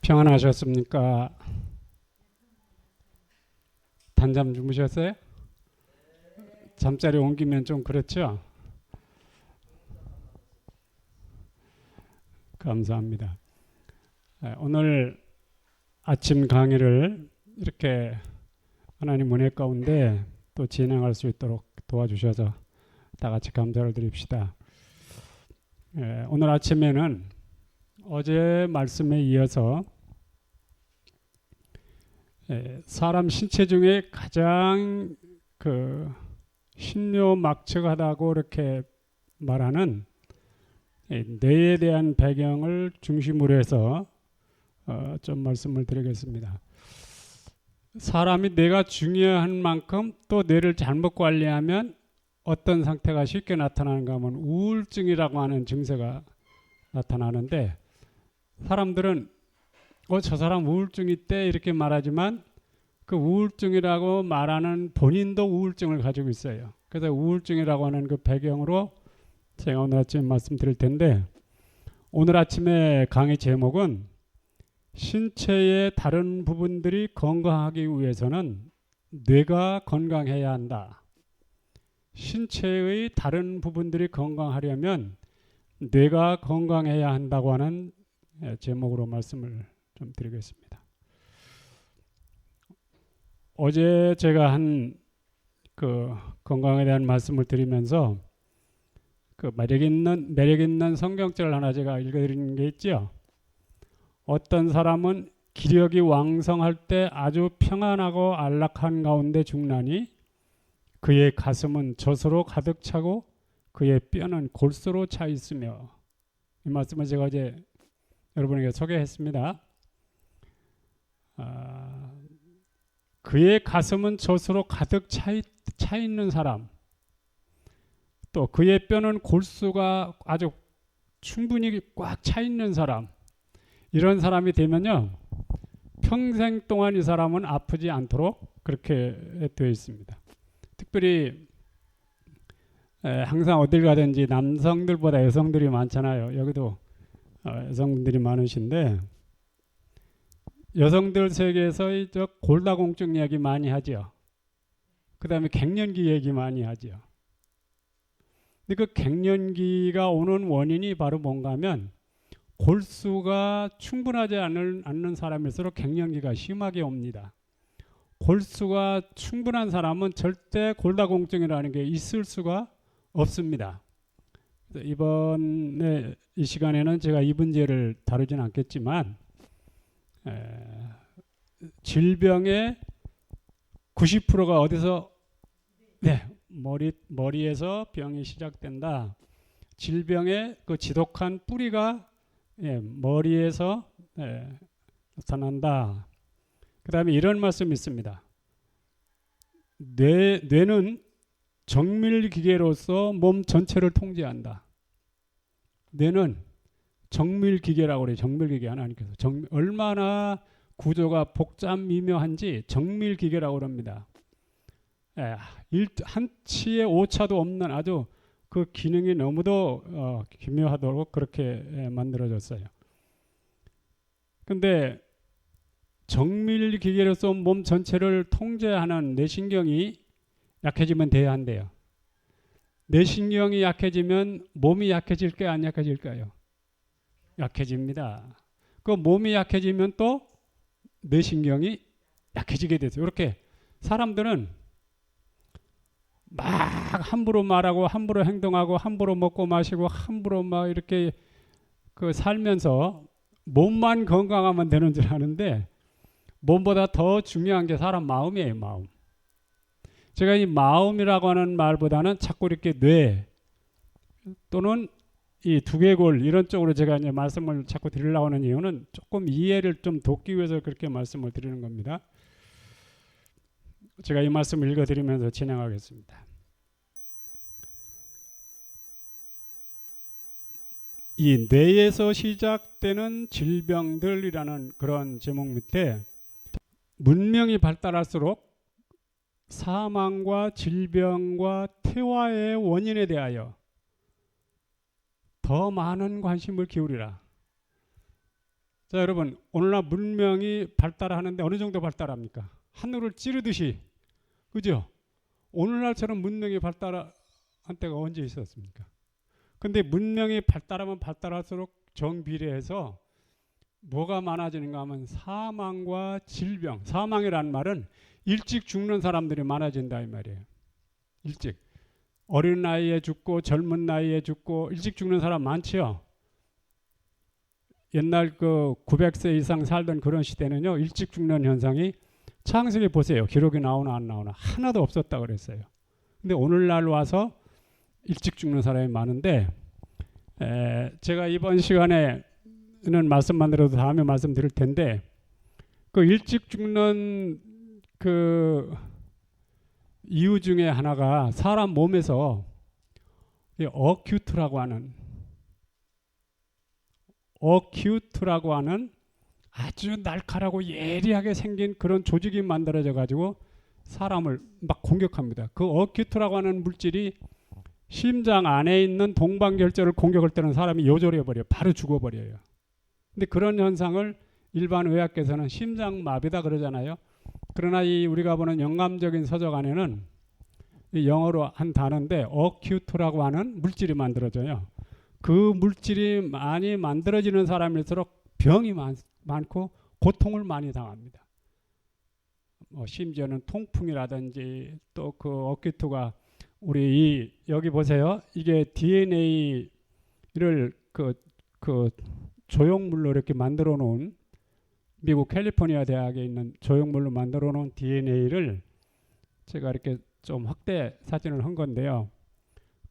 평안하셨습니까? 단잠 주무셨어요? 잠자리 옮기면 좀 그렇죠? 감사합니다. 오늘 아침 강의를 이렇게 하나님 은혜 가운데 또 진행할 수 있도록 도와주셔서 다 같이 감사를 드립시다. 오늘 아침에는 어제 말씀에 이어서 사람 신체 중에 가장 신묘막측하다고 이렇게 말하는 뇌에 대한 배경을 중심으로 해서 좀 말씀을 드리겠습니다. 사람이 뇌가 중요한 만큼 또 뇌를 잘못 관리하면 어떤 상태가 쉽게 나타나는가 하면 우울증이라고 하는 증세가 나타나는데, 사람들은 저 사람 우울증이 있대 이렇게 말하지만 그 우울증이라고 말하는 본인도 우울증을 가지고 있어요. 그래서 우울증이라고 하는 그 배경으로 제가 오늘 아침 말씀드릴 텐데, 오늘 아침에 강의 제목은 신체의 다른 부분들이 건강하기 위해서는 뇌가 건강해야 한다. 신체의 다른 부분들이 건강하려면 뇌가 건강해야 한다고 하는 제목으로 말씀을 좀 드리겠습니다. 어제 제가 한 건강에 대한 말씀을 드리면서 매력 있는 성경책을 하나 제가 읽어드리는 게 있죠. 어떤 사람은 기력이 왕성할 때 아주 평안하고 안락한 가운데 죽나니 그의 가슴은 젖으로 가득 차고 그의 뼈는 골수로 차 있으며, 이 말씀을 제가 어제 여러분에게 소개했습니다. 그의 가슴은 젖으로 가득 차 있는 사람, 또 그의 뼈는 골수가 아주 충분히 꽉 차 있는 사람, 이런 사람이 되면요 평생 동안 이 사람은 아프지 않도록 그렇게 되어 있습니다. 특별히 항상 어딜 가든지 남성들보다 여성들이 많잖아요. 여기도 여성분들이 많으신데, 여성들 세계에서 골다공증 얘기 많이 하죠. 그 다음에 갱년기 얘기 많이 하죠. 근데 그 갱년기가 오는 원인이 바로 뭔가 하면, 골수가 충분하지 않는 사람일수록 갱년기가 심하게 옵니다. 골수가 충분한 사람은 절대 골다공증이라는 게 있을 수가 없습니다. 이번에 이 시간에는 제가 이 문제를 다루지는 않겠지만, 질병의 90%가 어디서? 머리에서 병이 시작된다. 질병의 그 지독한 뿌리가 머리에서 나타난다. 그 다음에 이런 말씀이 있습니다. 뇌는 정밀기계로서 몸 전체를 통제한다. 뇌는 정밀기계라고 그래요. 정밀기계. 하나님께서 얼마나 구조가 복잡 미묘한지 정밀기계라고 그럽니다. 한치의 오차도 없는 아주 그 기능이 너무도 기묘하도록 그렇게 만들어졌어요. 근데 정밀기계로서 몸 전체를 통제하는 뇌신경이 약해지면 돼야 한대요. 뇌신경이 약해지면 몸이 약해질까요? 안 약해질까요? 약해집니다. 그 몸이 약해지면 또 뇌신경이 약해지게 되죠. 이렇게 사람들은 막 함부로 말하고 함부로 행동하고 함부로 먹고 마시고 함부로 막 이렇게 살면서 몸만 건강하면 되는 줄 아는데, 몸보다 더 중요한 게 사람 마음이에요. 마음. 제가 이 마음이라고 하는 말보다는 자꾸 이렇게 뇌 또는 이 두개골 이런 쪽으로 제가 이제 말씀을 자꾸 드리려고 하는 이유는 조금 이해를 좀 돕기 위해서 그렇게 말씀을 드리는 겁니다. 제가 이 말씀을 읽어드리면서 진행하겠습니다. 이 뇌에서 시작되는 질병들이라는 그런 제목 밑에, 문명이 발달할수록 사망과 질병과 퇴화의 원인에 대하여 더 많은 관심을 기울이라. 자, 여러분, 오늘날 문명이 발달하는데 어느 정도 발달합니까? 하늘을 찌르듯이, 그죠? 오늘날처럼 문명이 발달한 때가 언제 있었습니까? 근데 문명이 발달하면 발달할수록 정비례해서 뭐가 많아지는가 하면 사망과 질병, 사망이라는 말은 일찍 죽는 사람들이 많아진다 이 말이에요. 일찍. 어린 나이에 죽고 젊은 나이에 죽고 일찍 죽는 사람 많지요. 옛날 그 900세 이상 살던 그런 시대는요, 일찍 죽는 현상이 창세기 보세요. 기록이 나오나 안 나오나 하나도 없었다 그랬어요. 근데 오늘날 와서 일찍 죽는 사람이 많은데, 제가 이번 시간에는 말씀만 들어도 다음에 말씀드릴 텐데, 그 일찍 죽는 그 이유 중에 하나가 사람 몸에서 어큐트라고 하는 아주 날카롭고 예리하게 생긴 그런 조직이 만들어져 가지고 사람을 막 공격합니다. 그 어큐트라고 하는 물질이 심장 안에 있는 동방결절을 공격할 때는 사람이 요절해 버려요. 바로 죽어버려요. 근데 그런 현상을 일반 의학계에서는 심장마비다 그러잖아요. 그러나 이 우리가 보는 영감적인 서적 안에는 이 영어로 한 단어인데 어큐트라고 하는 물질이 만들어져요. 그 물질이 많이 만들어지는 사람일수록 병이 많고 고통을 많이 당합니다. 심지어는 통풍이라든지 또 그 어큐트가 우리 여기 보세요. 이게 DNA를 그 조형물로 이렇게 만들어 놓은 미국 캘리포니아 대학에 있는 조형물로 만들어 놓은 DNA를 제가 이렇게 좀 확대 사진을 한 건데요.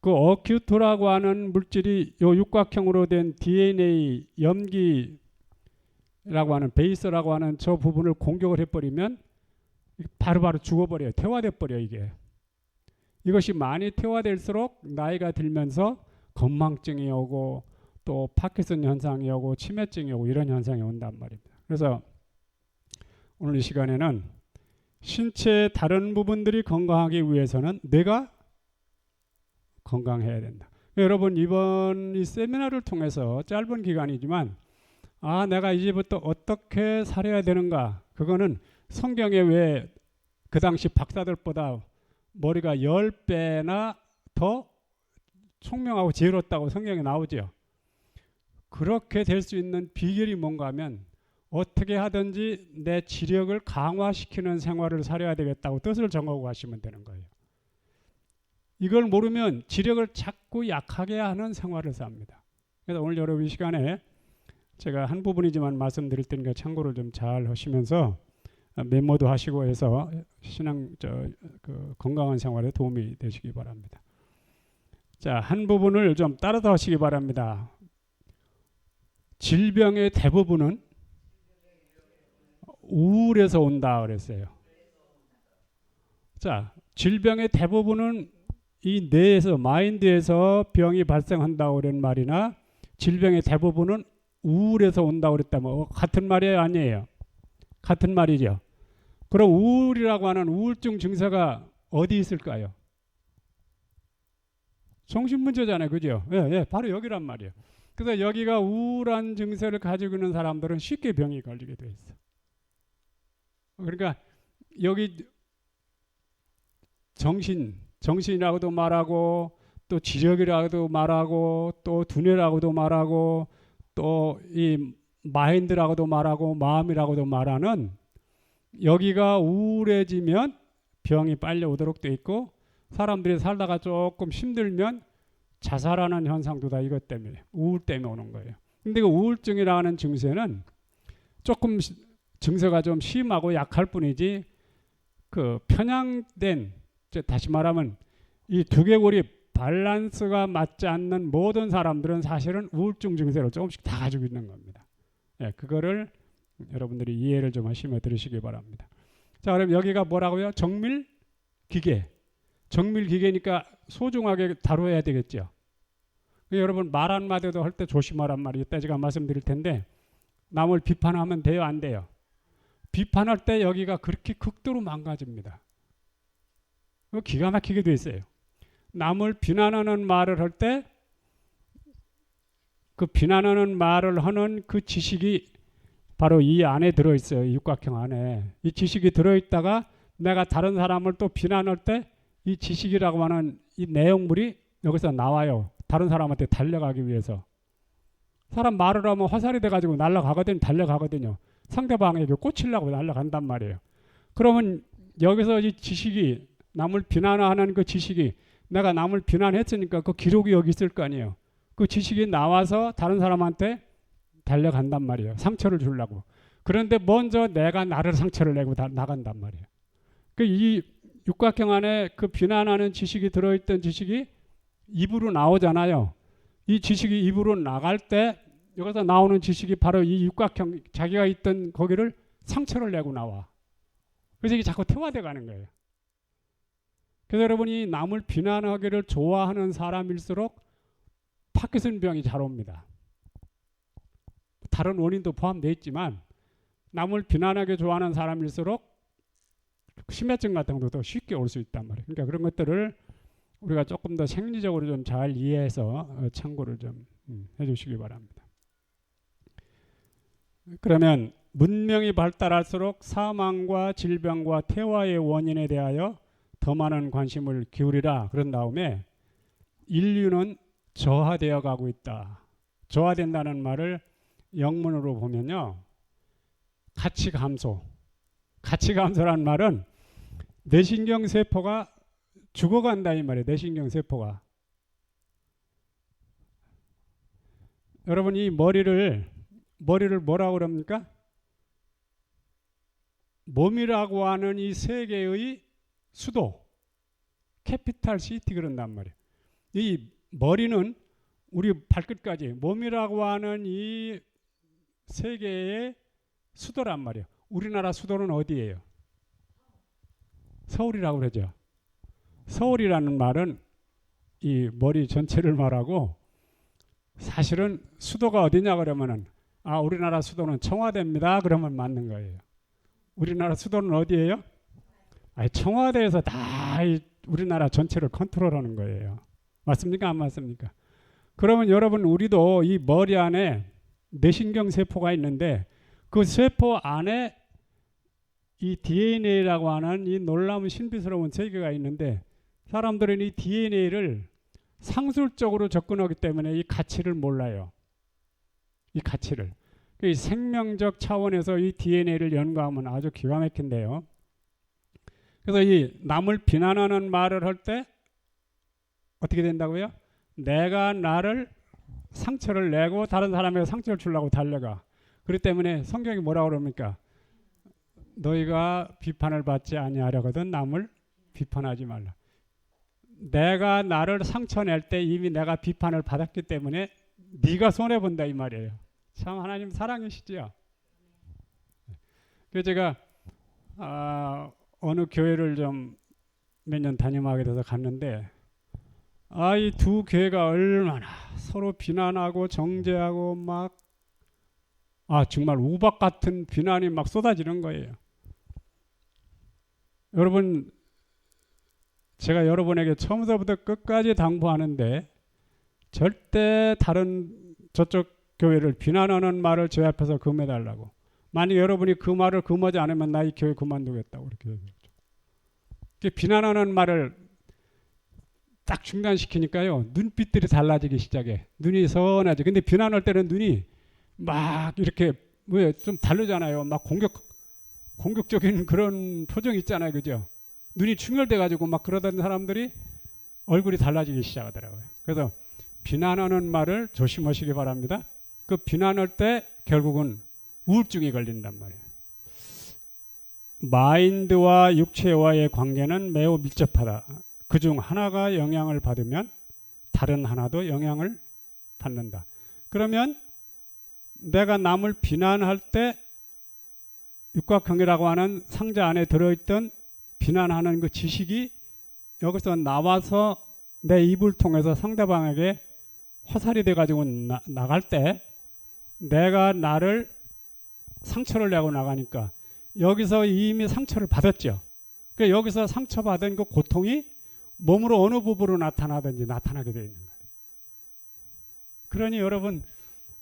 그 어큐트라고 하는 물질이 요 육각형으로 된 DNA 염기라고 하는 베이스라고 하는 저 부분을 공격을 해버리면 바로바로 죽어버려요. 퇴화돼 버려요. 이것이 많이 퇴화될수록 나이가 들면서 건망증이 오고 또 파킨슨 현상이 오고 치매증이 오고 이런 현상이 온단 말입니다. 그래서 오늘 이 시간에는 신체의 다른 부분들이 건강하기 위해서는 뇌가 건강해야 된다. 여러분 이번 이 세미나를 통해서 짧은 기간이지만 내가 이제부터 어떻게 살아야 되는가, 그거는 성경에 왜 그 당시 박사들보다 머리가 10배나 더 총명하고 지혜롭다고 성경에 나오죠. 그렇게 될 수 있는 비결이 뭔가 하면 어떻게 하든지 내 지력을 강화시키는 생활을 살아야 되겠다고 뜻을 정하고 가시면 되는 거예요. 이걸 모르면 지력을 자꾸 약하게 하는 생활을 삽니다. 그래서 오늘 여러분 이 시간에 제가 한 부분이지만 말씀드릴 테니까 참고를 좀 잘 하시면서 메모도 하시고 해서 그 건강한 생활에 도움이 되시기 바랍니다. 자, 한 부분을 좀 따라서 하시기 바랍니다. 질병의 대부분은 우울에서 온다 그랬어요. 자, 질병의 대부분은 이 뇌에서, 마인드에서 병이 발생한다고 그런 말이나 질병의 대부분은 우울에서 온다고 그랬다면 같은 말이에요, 아니에요? 같은 말이죠. 그럼 우울이라고 하는 우울증 증세가 어디 있을까요? 정신문제잖아요, 그죠? 예, 바로 여기란 말이에요. 그래서 여기가 우울한 증세를 가지고 있는 사람들은 쉽게 병이 걸리게 돼 있어. 그러니까 여기 정신이라고도 말하고 또 지력이라고도 말하고 또 두뇌라고도 말하고 또 이 마인드라고도 말하고 마음이라고도 말하는, 여기가 우울해지면 병이 빨리 오도록 돼 있고 사람들이 살다가 조금 힘들면 자살하는 현상도 다 이것 때문에, 우울 때문에 오는 거예요. 근데 그 우울증이라는 증세는 조금 증세가 좀 심하고 약할 뿐이지 그 편향된, 다시 말하면 이 두개골이 밸런스가 맞지 않는 모든 사람들은 사실은 우울증 증세를 조금씩 다 가지고 있는 겁니다. 예, 그거를 여러분들이 이해를 좀 하시며 들으시기 바랍니다. 자, 그럼 여기가 뭐라고요? 정밀기계. 정밀기계니까 소중하게 다뤄야 되겠죠. 여러분 말 한마디도 할 때 조심하란 말이 이따 제가 말씀드릴 텐데, 남을 비판하면 돼요, 안 돼요? 비판할 때 여기가 그렇게 극도로 망가집니다. 기가 막히게 돼 있어요. 남을 비난하는 말을 할 때 그 비난하는 말을 하는 그 지식이 바로 이 안에 들어있어요. 이 육각형 안에. 이 지식이 들어있다가 내가 다른 사람을 또 비난할 때 이 지식이라고 하는 이 내용물이 여기서 나와요. 다른 사람한테 달려가기 위해서. 사람 말을 하면 화살이 돼가지고 날아가거든요. 달려가거든요. 상대방에게 꽂히려고 날아간단 말이에요. 그러면 여기서 이 지식이 남을 비난하는 그 지식이 내가 남을 비난했으니까 그 기록이 여기 있을 거 아니에요. 그 지식이 나와서 다른 사람한테 달려간단 말이에요. 상처를 주려고. 그런데 먼저 내가 나를 상처를 내고 나간단 말이에요. 이 육각형 안에 그 비난하는 지식이 들어있던 지식이 입으로 나오잖아요. 이 지식이 입으로 나갈 때 여기서 나오는 지식이 바로 이 육각형 자기가 있던 거기를 상처를 내고 나와. 그래서 이게 자꾸 퇴화돼 가는 거예요. 그래서 여러분이 남을 비난하기를 좋아하는 사람일수록 파킨슨병이 잘 옵니다. 다른 원인도 포함되어 있지만 남을 비난하기 좋아하는 사람일수록 심해증 같은 것도 쉽게 올 수 있단 말이에요. 그러니까 그런 것들을 우리가 조금 더 생리적으로 좀 잘 이해해서 참고를 좀 해주시기 바랍니다. 그러면 문명이 발달할수록 사망과 질병과 퇴화의 원인에 대하여 더 많은 관심을 기울이라. 그런 다음에 인류는 저하되어 가고 있다. 저하된다는 말을 영문으로 보면요. 가치 감소. 가치 감소라는 말은 뇌신경 세포가 죽어간다 이 말이에요. 뇌신경 세포가. 여러분 이 머리를 뭐라고 그럽니까? 몸이라고 하는 이 세계의 수도, 캐피탈 시티 그런단 말이에요. 이 머리는 우리 발끝까지 몸이라고 하는 이 세계의 수도란 말이에요. 우리나라 수도는 어디예요? 서울이라고 그러죠. 서울이라는 말은 이 머리 전체를 말하고 사실은 수도가 어디냐 그러면은 우리나라 수도는 청와대입니다. 그러면 맞는 거예요. 우리나라 수도는 어디예요? 청와대에서 다 우리나라 전체를 컨트롤하는 거예요. 맞습니까? 안 맞습니까? 그러면 여러분 우리도 이 머리 안에 뇌신경 세포가 있는데 그 세포 안에 이 DNA라고 하는 이 놀라운 신비스러운 세계가 있는데 사람들은 이 DNA를 상술적으로 접근하기 때문에 이 가치를 몰라요. 이 가치를. 이 생명적 차원에서 이 DNA를 연구하면 아주 기가 막힌데요. 그래서 이 남을 비난하는 말을 할 때 어떻게 된다고요? 내가 나를 상처를 내고 다른 사람에게 상처를 주려고 달려가. 그렇기 때문에 성경이 뭐라고 그럽니까? 너희가 비판을 받지 아니하려거든 남을 비판하지 말라. 내가 나를 상처낼 때 이미 내가 비판을 받았기 때문에 네가 손해본다 이 말이에요. 참 하나님 사랑이시죠. 그래서 제가 어느 교회를 좀 몇 년 담임하게 돼서 갔는데 이 두 교회가 얼마나 서로 비난하고 정죄하고 막 정말 우박 같은 비난이 막 쏟아지는 거예요. 여러분 제가 여러분에게 처음부터 끝까지 당부하는데 절대 다른 저쪽 교회를 비난하는 말을 제 앞에서 금해달라고. 만약 여러분이 그 말을 금하지 않으면 나 이 교회 그만두겠다고 그렇게 얘기했죠. 비난하는 말을 딱 중단시키니까요. 눈빛들이 달라지기 시작해. 눈이 선하지. 근데 비난할 때는 눈이 막 이렇게 좀 다르잖아요. 막 공격적인 그런 표정 있잖아요. 그죠? 눈이 충혈돼 가지고 막 그러던 사람들이 얼굴이 달라지기 시작하더라고요. 그래서 비난하는 말을 조심하시기 바랍니다. 그 비난할 때 결국은 우울증이 걸린단 말이에요. 마인드와 육체와의 관계는 매우 밀접하다. 그중 하나가 영향을 받으면 다른 하나도 영향을 받는다. 그러면 내가 남을 비난할 때 육각형이라고 하는 상자 안에 들어있던 비난하는 그 지식이 여기서 나와서 내 입을 통해서 상대방에게 화살이 돼가지고 나갈 때 내가 나를 상처를 내고 나가니까 여기서 이미 상처를 받았죠. 그러니까 여기서 상처받은 그 고통이 몸으로 어느 부분으로 나타나든지 나타나게 되어 있는 거예요. 그러니 여러분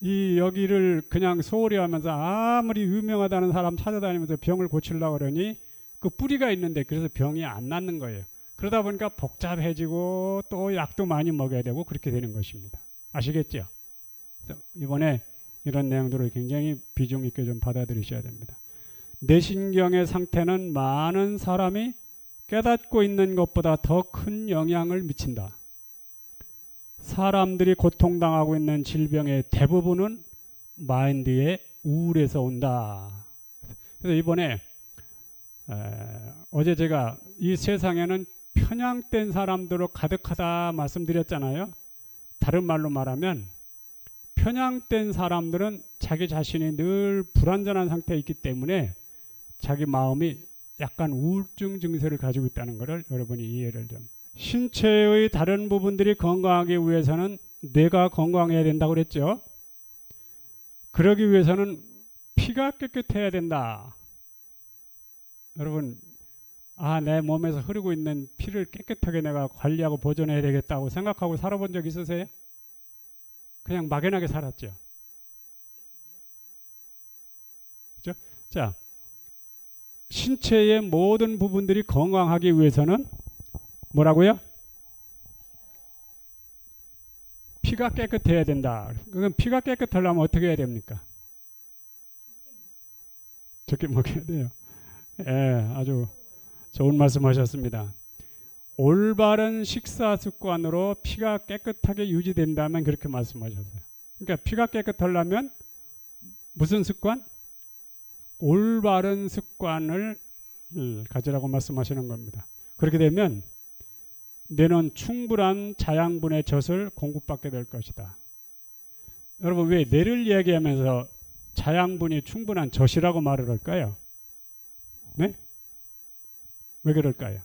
이 여기를 그냥 소홀히 하면서 아무리 유명하다는 사람 찾아다니면서 병을 고치려고 그러니 그 뿌리가 있는데 그래서 병이 안 낫는 거예요. 그러다 보니까 복잡해지고 또 약도 많이 먹어야 되고 그렇게 되는 것입니다. 아시겠죠? 그래서 이번에 이런 내용들을 굉장히 비중 있게 좀 받아들이셔야 됩니다. 뇌신경의 상태는 많은 사람이 깨닫고 있는 것보다 더 큰 영향을 미친다. 사람들이 고통당하고 있는 질병의 대부분은 마인드의 우울에서 온다. 그래서 이번에 어제 제가 이 세상에는 편향된 사람들로 가득하다 말씀드렸잖아요. 다른 말로 말하면 편향된 사람들은 자기 자신이 늘 불완전한 상태에 있기 때문에 자기 마음이 약간 우울증 증세를 가지고 있다는 것을 여러분이 이해를 좀. 신체의 다른 부분들이 건강하기 위해서는 뇌가 건강해야 된다고 그랬죠. 그러기 위해서는 피가 깨끗해야 된다. 여러분, 내 몸에서 흐르고 있는 피를 깨끗하게 내가 관리하고 보존해야 되겠다고 생각하고 살아본 적 있으세요? 그냥 막연하게 살았죠. 그렇죠? 자, 신체의 모든 부분들이 건강하기 위해서는 뭐라고요? 피가 깨끗해야 된다. 그럼 피가 깨끗하려면 어떻게 해야 됩니까? 적게 먹어야 돼요. 아주 좋은 말씀 하셨습니다. 올바른 식사 습관으로 피가 깨끗하게 유지된다면 그렇게 말씀하셨어요. 그러니까 피가 깨끗하려면 무슨 습관? 올바른 습관을 가지라고 말씀하시는 겁니다. 그렇게 되면 뇌는 충분한 자양분의 젖을 공급받게 될 것이다. 여러분, 왜 뇌를 이야기하면서 자양분이 충분한 젖이라고 말을 할까요? 네? 왜 그럴까요?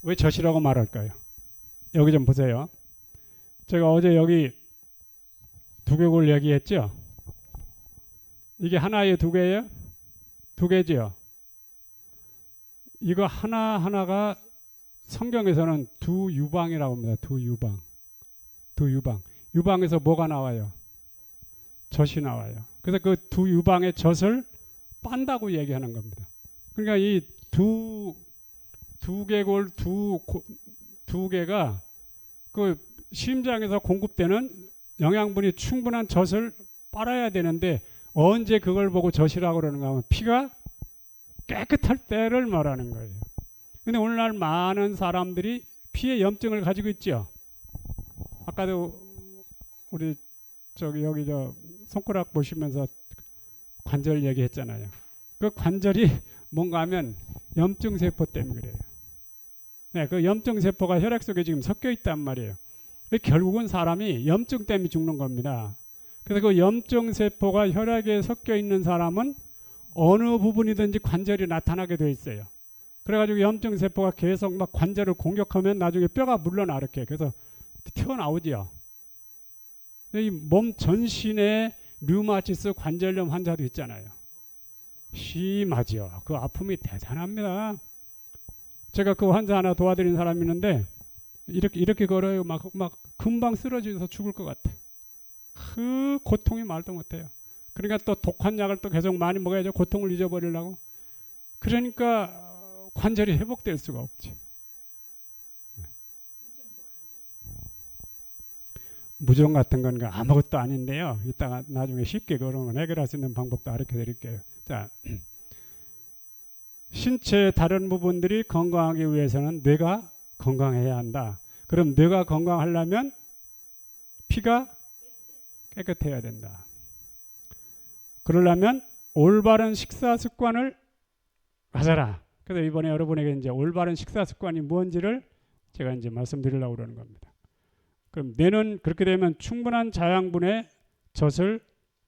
왜 젖이라고 말할까요? 여기 좀 보세요. 제가 어제 여기 두개골 얘기했죠? 이게 하나에 두 개예요? 두 개죠? 이거 하나하나가 성경에서는 두 유방이라고 합니다. 두 유방. 두 유방. 유방에서 뭐가 나와요? 젖이 나와요. 그래서 그 두 유방의 젖을 빤다고 얘기하는 겁니다. 그러니까 이 두 개골 두 개가 그 심장에서 공급되는 영양분이 충분한 젖을 빨아야 되는데 언제 그걸 보고 젖이라고 그러는가 하면 피가 깨끗할 때를 말하는 거예요. 근데 오늘날 많은 사람들이 피에 염증을 가지고 있죠. 아까도 우리 여기 손가락 보시면서 관절 얘기했잖아요. 그 관절이 뭔가 하면 염증 세포 때문에 그래요. 네, 그 염증 세포가 혈액 속에 지금 섞여 있단 말이에요. 결국은 사람이 염증 때문에 죽는 겁니다. 그래서 그 염증 세포가 혈액에 섞여 있는 사람은 어느 부분이든지 관절이 나타나게 돼 있어요. 그래가지고 염증 세포가 계속 막 관절을 공격하면 나중에 뼈가 물러나 이렇게 그래서 튀어나오지요. 이 몸 전신에 류마티스 관절염 환자도 있잖아요. 심하죠. 그 아픔이 대단합니다. 제가 그 환자 하나 도와드린 사람이 있는데 이렇게 걸어요. 막 금방 쓰러져서 죽을 것 같아. 그 고통이 말도 못해요. 그러니까 또 독한 약을 또 계속 많이 먹어야죠. 고통을 잊어버리려고. 그러니까 관절이 회복될 수가 없지. 무좀 같은 건 아무것도 아닌데요. 이따가 나중에 쉽게 그런 건 해결할 수 있는 방법도 가르쳐 드릴게요. 자, 신체의 다른 부분들이 건강하기 위해서는 뇌가 건강해야 한다. 그럼 뇌가 건강하려면 피가 깨끗해야 된다. 그러려면 올바른 식사 습관을 가져라. 그래서 이번에 여러분에게 이제 올바른 식사 습관이 뭔지를 제가 이제 말씀드리려고 그러는 겁니다. 그럼 뇌는 그렇게 되면 충분한 자양분의 젖을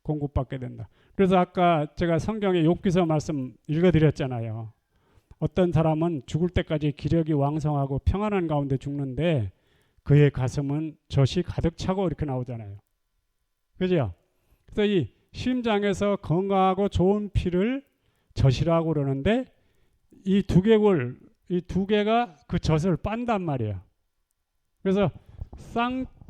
공급받게 된다. 그래서 아까 제가 성경의 욥기서 말씀 읽어드렸잖아요. 어떤 사람은 죽을 때까지 기력이 왕성하고 평안한 가운데 죽는데 그의 가슴은 젖이 가득 차고 이렇게 나오잖아요. 그죠? 그래서 이 심장에서 건강하고 좋은 피를 젖이라고 그러는데 이 두 개가 그 젖을 빤단 말이에요. 그래서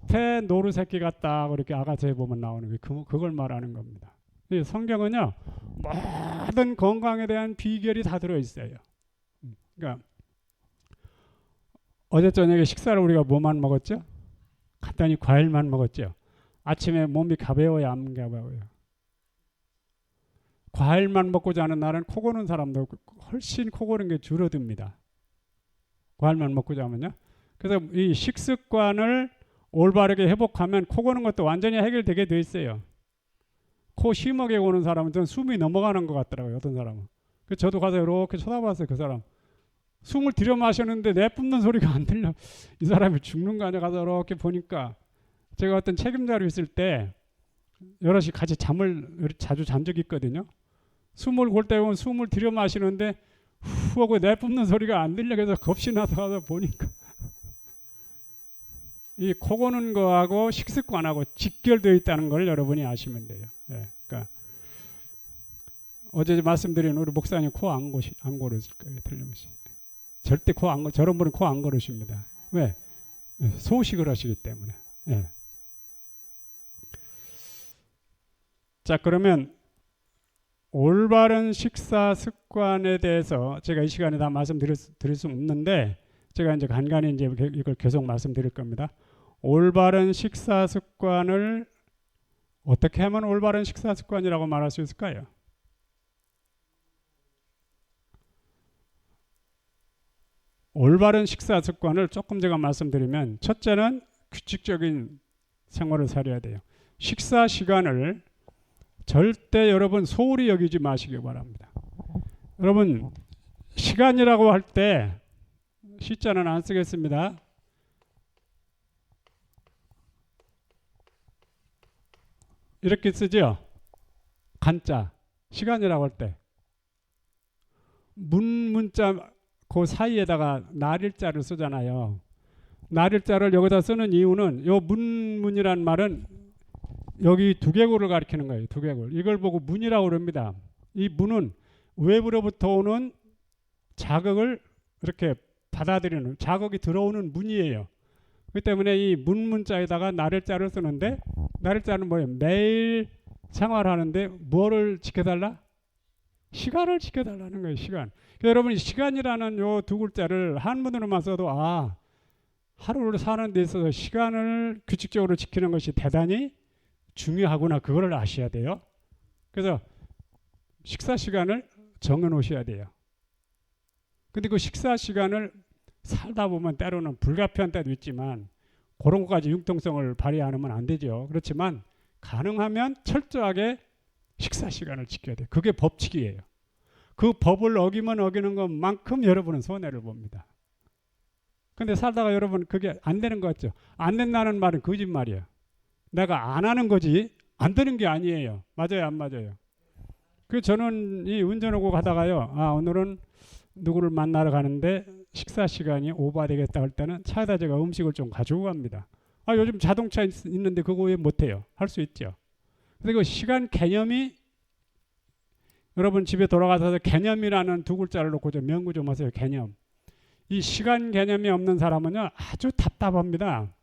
앞에 노루 새끼 같다 그렇게 아가서에 보면 나오는 게 그걸 말하는 겁니다. 이 성경은요 모든 건강에 대한 비결이 다 들어있어요. 그러니까 어제 저녁에 식사를 우리가 뭐만 먹었죠? 간단히 과일만 먹었죠. 아침에 몸이 가벼워야 안 가벼워요. 과일만 먹고 자는 날은 코 고는 사람도 훨씬 코 고는 게 줄어듭니다. 과일만 먹고 자면요. 그래서 이 식습관을 올바르게 회복하면 코 고는 것도 완전히 해결되게 돼 있어요. 코 심하게 고는 사람은 좀 숨이 넘어가는 것 같더라고요. 어떤 사람은. 그래서 저도 가서 이렇게 쳐다봤어요. 그 사람. 숨을 들여 마셨는데 내뿜는 소리가 안 들려. 이 사람이 죽는 거 아니야. 가서 이렇게 보니까 제가 어떤 책임자로 있을 때 여럿이 같이 잠을 자주 잔 적이 있거든요. 숨을 골 때 보면 숨을 들여 마시는데 후 하고 내뿜는 소리가 안 들려. 그래서 겁이 나서 가서 보니까 이 코 고는 거하고 식습관하고 직결되어 있다는 걸 여러분이 아시면 돼요. 예, 그러니까 어제 말씀드린 우리 목사님 코 안 고르실 거예요. 틀림없이. 절대 저런 분은 코 안 고르십니다. 왜? 소식을 하시기 때문에. 예. 자, 그러면 올바른 식사 습관에 대해서 제가 이 시간에 다 말씀드릴 수 없는데 제가 이제 간간히 이제 이걸 계속 말씀드릴 겁니다. 올바른 식사 습관을 어떻게 하면 올바른 식사 습관이라고 말할 수 있을까요? 올바른 식사 습관을 조금 제가 말씀드리면 첫째는 규칙적인 생활을 살아야 돼요. 식사 시간을 절대 여러분 소홀히 여기지 마시기 바랍니다. 여러분 시간이라고 할 때 시자는 안 쓰겠습니다. 이렇게 쓰죠. 간자 시간이라고 할 때 문자 그 사이에다가 날일자를 쓰잖아요. 날일자를 여기다 쓰는 이유는 요 문이란 말은 여기 두개골을 가리키는 거예요. 두개골. 이걸 보고 문이라고 그럽니다. 이 문은 외부로부터 오는 자극을 이렇게 받아들이는 자극이 들어오는 문이에요. 그렇기 때문에 이 문자에다가 날일자를 쓰는데 날일자는 뭐예요? 매일 생활하는데 뭐를 지켜달라? 시간을 지켜달라는 거예요. 시간. 그러니까 여러분이 시간이라는 요 두 글자를 한문으로만 써도 하루를 사는 데 있어서 시간을 규칙적으로 지키는 것이 대단히 중요하구나. 그거를 아셔야 돼요. 그래서 식사 시간을 정해 놓으셔야 돼요. 근데 그 식사 시간을 살다 보면 때로는 불가피한 때도 있지만 그런 것까지 융통성을 발휘 안 하면 안 되죠. 그렇지만 가능하면 철저하게 식사 시간을 지켜야 돼요. 그게 법칙이에요. 그 법을 어기면 어기는 것만큼 여러분은 손해를 봅니다. 근데 살다가 여러분 그게 안 되는 것 같죠? 안 된다는 말은 거짓말이에요. 내가 안 하는 거지 안 되는 게 아니에요. 맞아요, 안 맞아요? 그 저는 이 운전하고 가다가요. 오늘은 누구를 만나러 가는데 식사 시간이 오버되겠다 할 때는 차에다 제가 음식을 좀 가지고 갑니다. 요즘 자동차 있는데 그거 왜 못해요? 할 수 있죠. 그래서 그 시간 개념이 여러분 집에 돌아가서 개념이라는 두 글자를 놓고 좀 연구 좀 하세요. 개념. 이 시간 개념이 없는 사람은요 아주 답답합니다.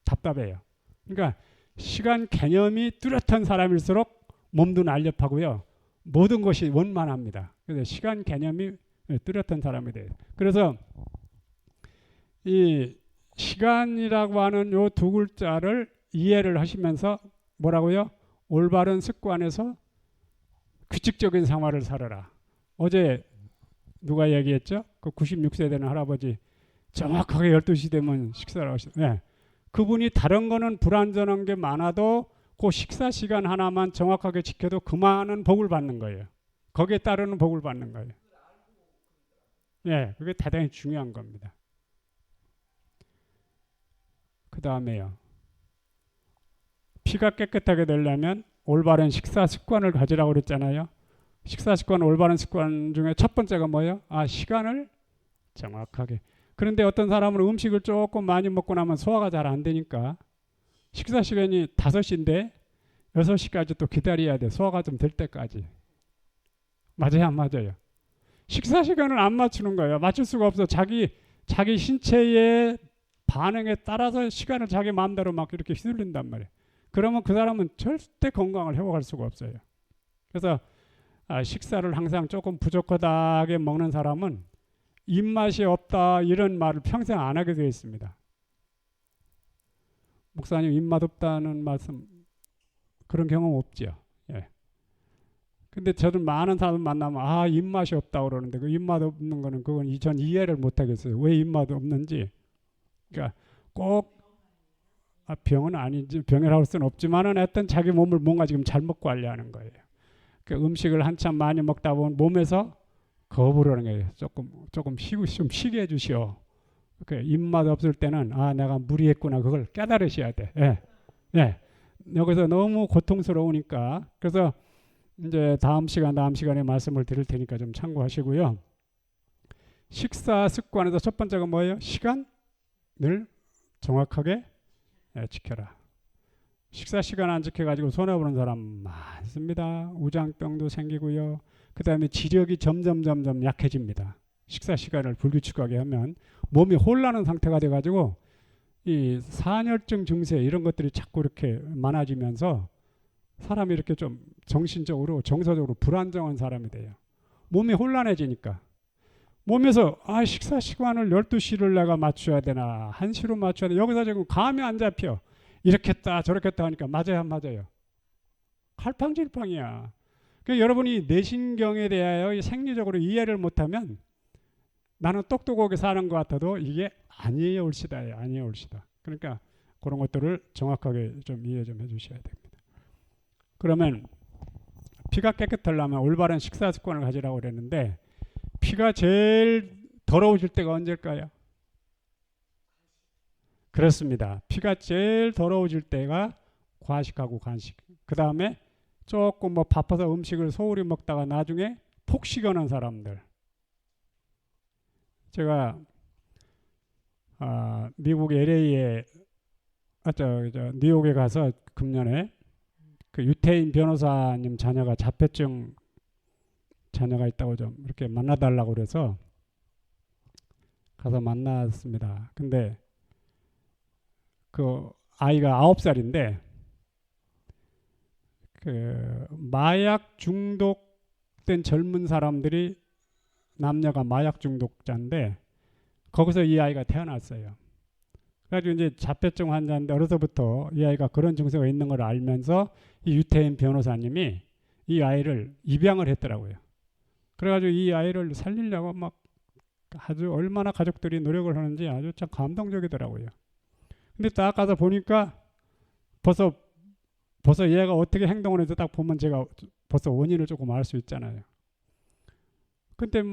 답답해요. 그러니까 시간 개념이 뚜렷한 사람일수록 몸도 날렵하고요. 모든 것이 원만합니다. 그래서 시간 개념이 뚜렷한 사람이 돼요. 그래서 이 시간이라고 하는 요 두 글자를 이해를 하시면서 뭐라고요? 올바른 습관에서 규칙적인 생활을 살아라. 어제 누가 얘기했죠? 그 96세 되는 할아버지 정확하게 12시 되면 식사를 하시죠. 네. 그분이 다른 거는 불완전한 게 많아도 그 식사 시간 하나만 정확하게 지켜도 그만한 복을 받는 거예요. 거기에 따르는 복을 받는 거예요. 네, 그게 대단히 중요한 겁니다. 그 다음에요. 피가 깨끗하게 되려면 올바른 식사 습관을 가지라고 그랬잖아요. 식사 습관, 올바른 습관 중에 첫 번째가 뭐예요? 시간을 정확하게. 그런데 어떤 사람은 음식을 조금 많이 먹고 나면 소화가 잘 안 되니까 식사 시간이 5시인데 6시까지 또 기다려야 돼. 소화가 좀 될 때까지. 맞아요, 안 맞아요? 식사 시간을 안 맞추는 거예요. 맞출 수가 없어. 자기 신체의 반응에 따라서 시간을 자기 마음대로 막 이렇게 휘둘린단 말이에요. 그러면 그 사람은 절대 건강을 회복할 수가 없어요. 그래서 식사를 항상 조금 부족하다게 먹는 사람은 입맛이 없다 이런 말을 평생 안 하게 되어 있습니다. 목사님 입맛 없다는 말씀 그런 경험 없죠. 예. 근데 저도 많은 사람 만나면 입맛이 없다고 그러는데 그 입맛 없는 거는 그건 전 이해를 못 하겠어요. 왜 입맛 없는지. 그러니까 꼭 병은 아닌지 병이라고 할 수는 없지만은 하여튼 자기 몸을 뭔가 지금 잘못 관리하는 거예요. 그 음식을 한참 많이 먹다 보면 몸에서 거부를 하는 거예요. 조금 좀 쉬게 해주시오. 그 입맛 없을 때는 내가 무리했구나 그걸 깨달으셔야 돼. 예. 예. 여기서 너무 고통스러우니까 그래서 이제 다음 시간에 말씀을 드릴 테니까 좀 참고하시고요. 식사 습관에서 첫 번째가 뭐예요? 시간을 정확하게 지켜라. 식사 시간 안 지켜가지고 손해보는 사람 많습니다. 우장병도 생기고요. 그 다음에 지력이 점점 약해집니다. 식사 시간을 불규칙하게 하면 몸이 혼란한 상태가 돼가지고 이 산혈증 증세 이런 것들이 자꾸 이렇게 많아지면서 사람이 이렇게 좀 정신적으로 정서적으로 불안정한 사람이 돼요. 몸이 혼란해지니까 몸에서 식사 시간을 12시를 내가 맞춰야 되나 1시로 맞춰야 되나 여기서 지금 감이 안 잡혀. 이렇게 했다 저렇게 했다 하니까 맞아요. 갈팡질팡이야. 그러니까 여러분이 뇌신경에 대하여 생리적으로 이해를 못하면 나는 똑똑하게 사는 것 같아도 이게 아니에요 옳시다예요. 아니에요 옳시다. 그러니까 그런 것들을 정확하게 좀 이해 좀 해주셔야 됩니다. 그러면 피가 깨끗하려면 올바른 식사 습관을 가지라고 그랬는데 피가 제일 더러워질 때가 언제일까요? 그렇습니다. 피가 제일 더러워질 때가 과식하고 간식. 그 다음에 조금 바빠서 음식을 소홀히 먹다가 나중에 폭식하는 사람들. 제가 미국 LA에 뉴욕에 가서 금년에 그 유태인 변호사님 자녀가 자폐증 자녀가 있다고 좀 이렇게 만나달라고 그래서 가서 만났습니다. 근데 그 아이가 9살인데 그 마약 중독된 젊은 사람들이 남녀가 마약 중독자인데 거기서 이 아이가 태어났어요. 그래가지고 이제 자폐증 환자인데 어려서부터 이 아이가 그런 증세가 있는 걸 알면서 이 유태인 변호사님이 이 아이를 입양을 했더라고요. 그래가지고 이 아이를 살리려고 막 아주 얼마나 가족들이 노력을 하는지 아주 참 감동적이더라고요. 근데 딱 가서 보니까 벌써 얘가 어떻게 행동을 해서 딱 보면 제가 벌써 원인을 조금 알 수 있잖아요. 근데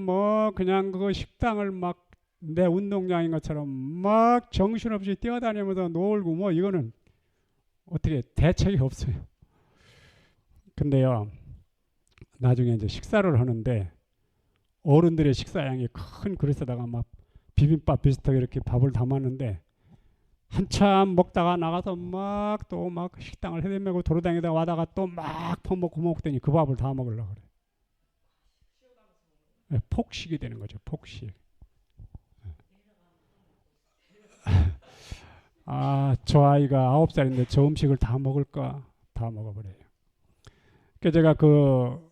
그냥 그 식당을 막 내 운동장인 것처럼 막 정신없이 뛰어다니면서 놀고 이거는 어떻게 대책이 없어요. 근데요 나중에 이제 식사를 하는데 어른들의 식사량이 큰 그릇에다가 막 비빔밥 비슷하게 이렇게 밥을 담았는데 한참 먹다가 나가서 막 식당을 헤매고 돌아다니다가 와다가 또 막 퍼먹고 먹더니 그 밥을 다 먹으려고 그래. 네, 폭식이 되는 거죠. 폭식. 저 아이가 9살인데 저 음식을 다 먹을까? 다 먹어버려요. 그래서 제가 그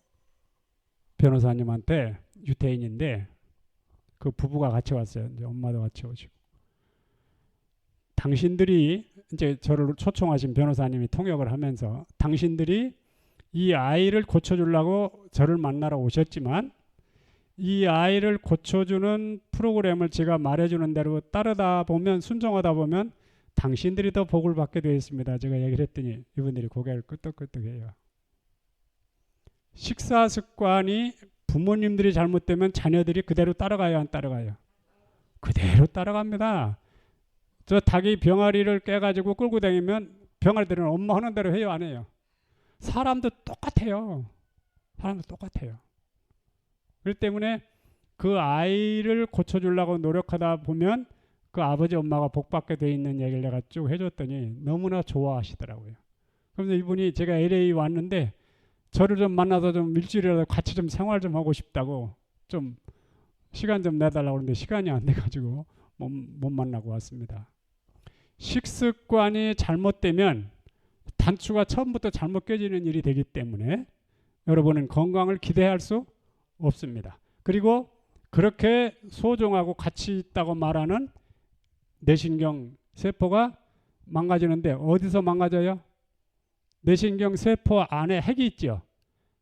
변호사님한테 유태인인데 그 부부가 같이 왔어요. 이제 엄마도 같이 오시고. 당신들이 이제 저를 초청하신 변호사님이 통역을 하면서 당신들이 이 아이를 고쳐주려고 저를 만나러 오셨지만 이 아이를 고쳐주는 프로그램을 제가 말해주는 대로 따르다 보면 순종하다 보면 당신들이 더 복을 받게 되어 있습니다. 제가 얘기를 했더니 이분들이 고개를 끄덕끄덕해요. 식사 습관이 부모님들이 잘못되면 자녀들이 그대로 따라가요, 안 따라가요? 그대로 따라갑니다. 저 닭이 병아리를 깨가지고 끌고 다니면 병아리들은 엄마 하는 대로 해요, 안 해요? 사람도 똑같아요. 그렇기 때문에 그 아이를 고쳐주려고 노력하다 보면 그 아버지 엄마가 복받게 돼 있는 얘기를 내가 쭉 해줬더니 너무나 좋아하시더라고요. 그래서 이분이 제가 LA 왔는데 저를 좀 만나서 좀 일주일이라도 같이 좀 생활 좀 하고 싶다고 좀 시간 좀 내달라고 그러는데 시간이 안 돼가지고 못 만나고 왔습니다. 식습관이 잘못되면 단추가 처음부터 잘못 껴지는 일이 되기 때문에 여러분은 건강을 기대할 수 없습니다. 그리고 그렇게 소중하고 가치 있다고 말하는 뇌신경 세포가 망가지는데 어디서 망가져요? 뇌신경 세포 안에 핵이 있죠.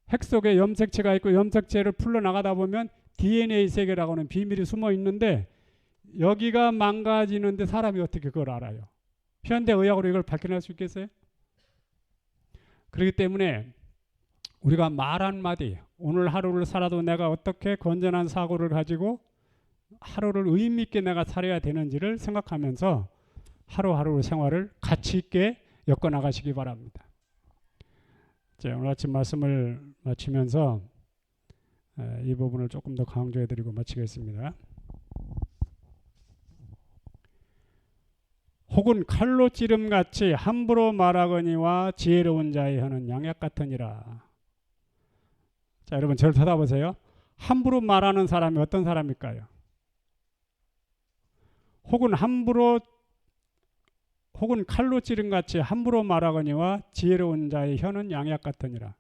핵 속에 염색체가 있고 염색체를 풀러나가다 보면 DNA 세계라고 하는 비밀이 숨어 있는데 여기가 망가지는데 사람이 어떻게 그걸 알아요? 현대의학으로 이걸 밝혀낼 수 있겠어요? 그렇기 때문에 우리가 말 한마디, 오늘 하루를 살아도 내가 어떻게 건전한 사고를 가지고 하루를 의미 있게 내가 살아야 되는지를 생각하면서 하루하루 생활을 가치 있게 엮어나가시기 바랍니다. 자, 오늘 아침 말씀을 마치면서 이 부분을 조금 더 강조해드리고 마치겠습니다. 혹은 칼로 찌름같이 함부로 말하거니와 지혜로운 자의 혀는 양약 같으니라. 자, 여러분 저를 쳐다보세요. 함부로 말하는 사람이 어떤 사람일까요? 혹은 칼로 찌름같이 함부로 말하거니와 지혜로운 자의 혀는 양약 같으니라.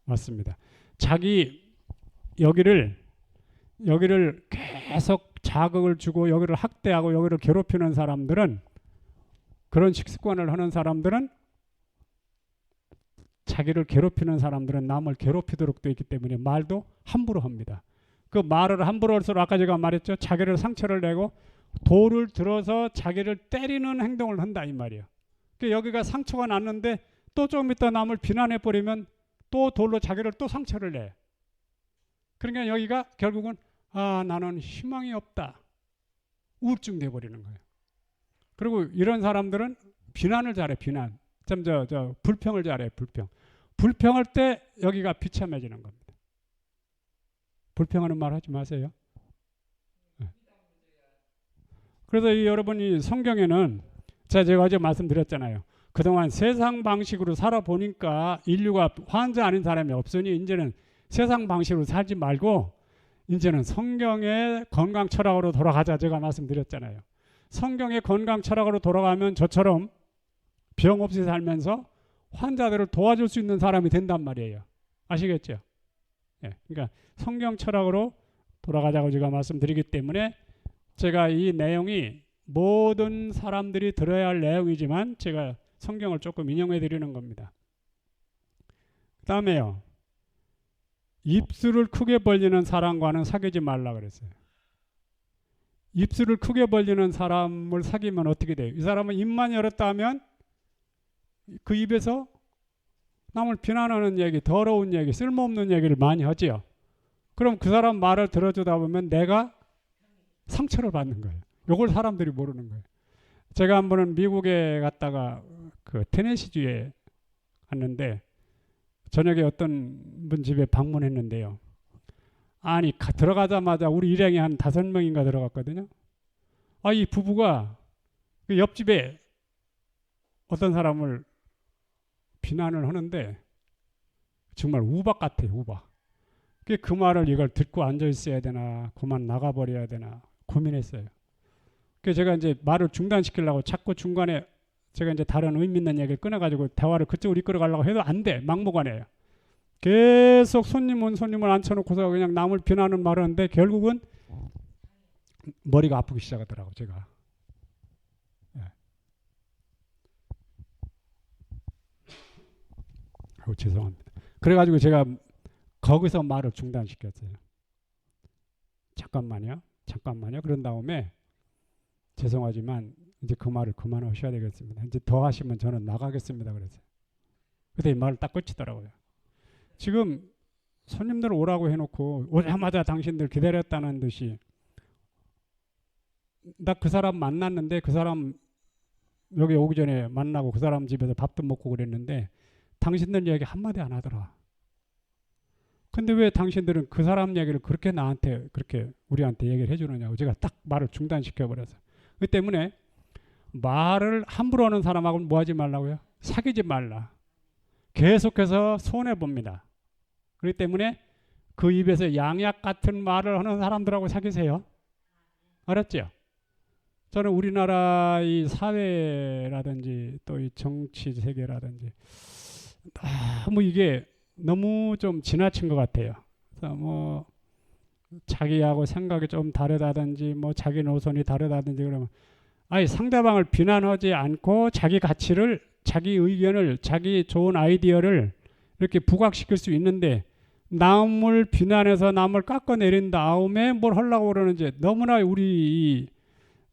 맞습니다. 자기 여기를 계속 자극을 주고 여기를 학대하고 여기를 괴롭히는 사람들은, 그런 식습관을 하는 사람들은, 자기를 괴롭히는 사람들은 남을 괴롭히도록 되어 있기 때문에 말도 함부로 합니다. 그 말을 함부로 할수록 아까 제가 말했죠. 자기를 상처를 내고 돌을 들어서 자기를 때리는 행동을 한다 이 말이에요. 그러니까 여기가 상처가 났는데 또 조금 있다 남을 비난해 버리면 또 돌로 자기를 또 상처를 내. 그러니까 여기가 결국은 나는 희망이 없다. 우울증 돼버리는 거예요. 그리고 이런 사람들은 비난을 잘해. 비난. 불평을 잘해. 불평할 때 여기가 비참해지는 겁니다. 불평하는 말 하지 마세요. 네. 그래서 여러분이 성경에는 제가 어제 말씀드렸잖아요. 그동안 세상 방식으로 살아보니까 인류가 환자 아닌 사람이 없으니 이제는 세상 방식으로 살지 말고 이제는 성경의 건강 철학으로 돌아가자 제가 말씀드렸잖아요. 성경의 건강 철학으로 돌아가면 저처럼 병 없이 살면서 환자들을 도와줄 수 있는 사람이 된단 말이에요. 아시겠죠? 예, 그러니까 성경 철학으로 돌아가자고 제가 말씀드리기 때문에 제가 이 내용이 모든 사람들이 들어야 할 내용이지만 제가 성경을 조금 인용해 드리는 겁니다. 그 다음에요. 입술을 크게 벌리는 사람과는 사귀지 말라 그랬어요. 입술을 크게 벌리는 사람을 사귀면 어떻게 돼요? 이 사람은 입만 열었다 하면 그 입에서 남을 비난하는 얘기, 더러운 얘기, 쓸모없는 얘기를 많이 하지요. 그럼 그 사람 말을 들어주다 보면 내가 상처를 받는 거예요. 이걸 사람들이 모르는 거예요. 제가 한 번은 미국에 갔다가 그 테네시주에 갔는데 저녁에 어떤 분 집에 방문했는데요. 아니 들어가자마자 우리 일행이 한 5명인가 들어갔거든요. 이 부부가 그 옆집에 어떤 사람을 비난을 하는데 정말 우박 같아요. 우박. 그 말을 이걸 듣고 앉아 있어야 되나 그만 나가버려야 되나 고민했어요. 그래서 제가 이제 말을 중단시키려고 자꾸 중간에 제가 이제 다른 의미 있는 얘기를 꺼내가지고 대화를 그쪽으로 이끌어 가려고 해도 안 돼. 막무가내예요. 계속 손님을 앉혀놓고서 그냥 남을 비난하는 말을 하는데 결국은 머리가 아프기 시작하더라고요. 제가. 죄송합니다. 그래가지고 제가 거기서 말을 중단시켰어요. 잠깐만요. 그런 다음에 죄송하지만 이제 그 말을 그만하셔야 되겠습니다. 이제 더 하시면 저는 나가겠습니다. 그랬어요. 그때 이 말을 딱 끝이더라고요. 지금 손님들 오라고 해놓고 오자마자 당신들 기다렸다는 듯이 나 그 사람 만났는데 그 사람 여기 오기 전에 만나고 그 사람 집에서 밥도 먹고 그랬는데 당신들 얘기 한마디 안 하더라. 근데 왜 당신들은 그 사람 얘기를 그렇게 나한테 그렇게 우리한테 얘기를 해주느냐고 제가 딱 말을 중단시켜버렸어요. 그 때문에 말을 함부로 하는 사람하고는 뭐 하지 말라고요? 사귀지 말라. 계속해서 손해봅니다. 그렇기 때문에 그 입에서 양약 같은 말을 하는 사람들하고 사귀세요. 알았죠? 저는 우리나라 이 사회라든지 또 이 정치 세계라든지 너무 이게 너무 좀 지나친 것 같아요. 그래서 뭐 자기하고 생각이 좀 다르다든지 뭐 자기 노선이 다르다든지 그러면 아니 상대방을 비난하지 않고 자기 가치를 자기 의견을 자기 좋은 아이디어를 이렇게 부각시킬 수 있는데 남을 비난해서 남을 깎아내린 다음에 뭘 하려고 그러는지 너무나 우리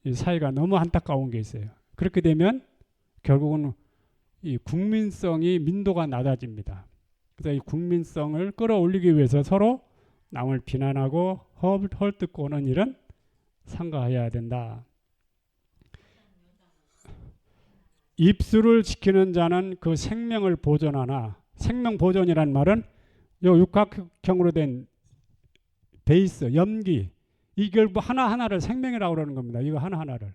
이 사회가 너무 안타까운 게 있어요. 그렇게 되면 결국은 이 국민성이 민도가 낮아집니다. 그래서 이 국민성을 끌어올리기 위해서 서로 남을 비난하고 헐뜯고 는 일은 삼가해야 된다. 입술을 지키는 자는 그 생명을 보존하나, 생명 보존이란 말은 요 육각형으로 된 베이스, 염기, 이 결국 하나하나를 생명이라고 그러는 겁니다. 이거 하나하나를.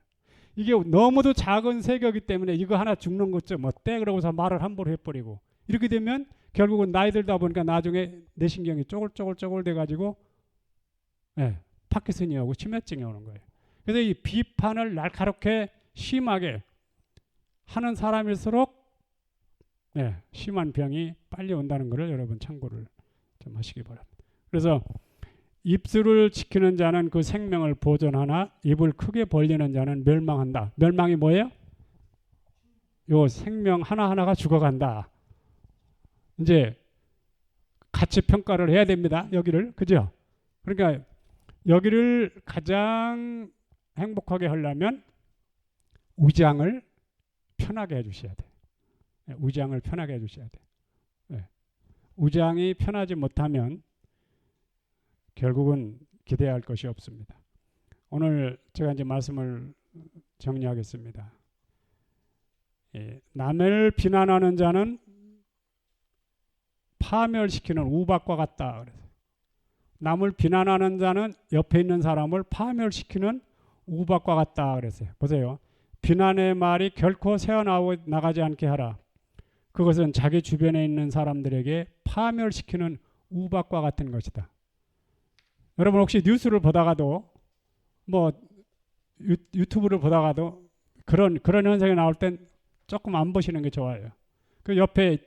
이게 너무도 작은 세계이기 때문에 이거 하나 죽는 것 좀 어때? 그러고서 말을 함부로 해버리고 이렇게 되면 결국은 나이 들다 보니까 나중에 뇌신경이 쪼글쪼글 돼가지고 파킨슨이 오고 치매증이 오는 거예요. 그래서 이 비판을 날카롭게 심하게 하는 사람일수록 심한 병이 빨리 온다는 것을 여러분 참고를 좀 하시기 바랍니다. 그래서 입술을 지키는 자는 그 생명을 보존하나 입을 크게 벌리는 자는 멸망한다. 멸망이 뭐예요? 요 생명 하나하나가 죽어간다. 이제 가치 평가를 해야 됩니다. 여기를. 그죠? 그러니까 여기를 가장 행복하게 하려면 우장을 편하게 해주셔야 돼요. 우장을 편하게 해주셔야 돼요. 우장이 편하지 못하면 결국은 기대할 것이 없습니다. 오늘 제가 이제 말씀을 정리하겠습니다. 남을 비난하는 자는 파멸시키는 우박과 같다. 그래서 남을 비난하는 자는 옆에 있는 사람을 파멸시키는 우박과 같다. 그랬어요. 보세요. 비난의 말이 결코 새어나가지 않게 하라. 그것은 자기 주변에 있는 사람들에게 파멸시키는 우박과 같은 것이다. 여러분 혹시 뉴스를 보다가도 뭐 유튜브를 보다가도 그런 현상이 나올 땐 조금 안 보시는 게 좋아요. 그 옆에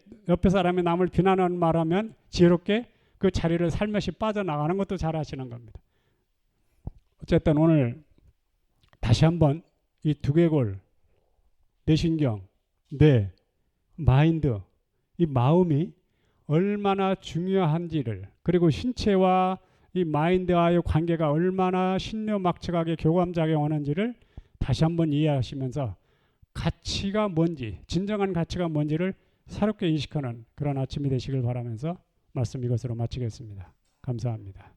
사람이 남을 비난하는 말하면 지혜롭게 그 자리를 살며시 빠져나가는 것도 잘 하시는 겁니다. 어쨌든 오늘 다시 한번 이 두개골, 뇌신경, 뇌, 마인드, 이 마음이 얼마나 중요한지를 그리고 신체와 이 마인드와의 관계가 얼마나 신묘막측하게 교감작용하는지를 다시 한번 이해하시면서 가치가 뭔지, 진정한 가치가 뭔지를 새롭게 인식하는 그런 아침이 되시길 바라면서 말씀 이것으로 마치겠습니다. 감사합니다.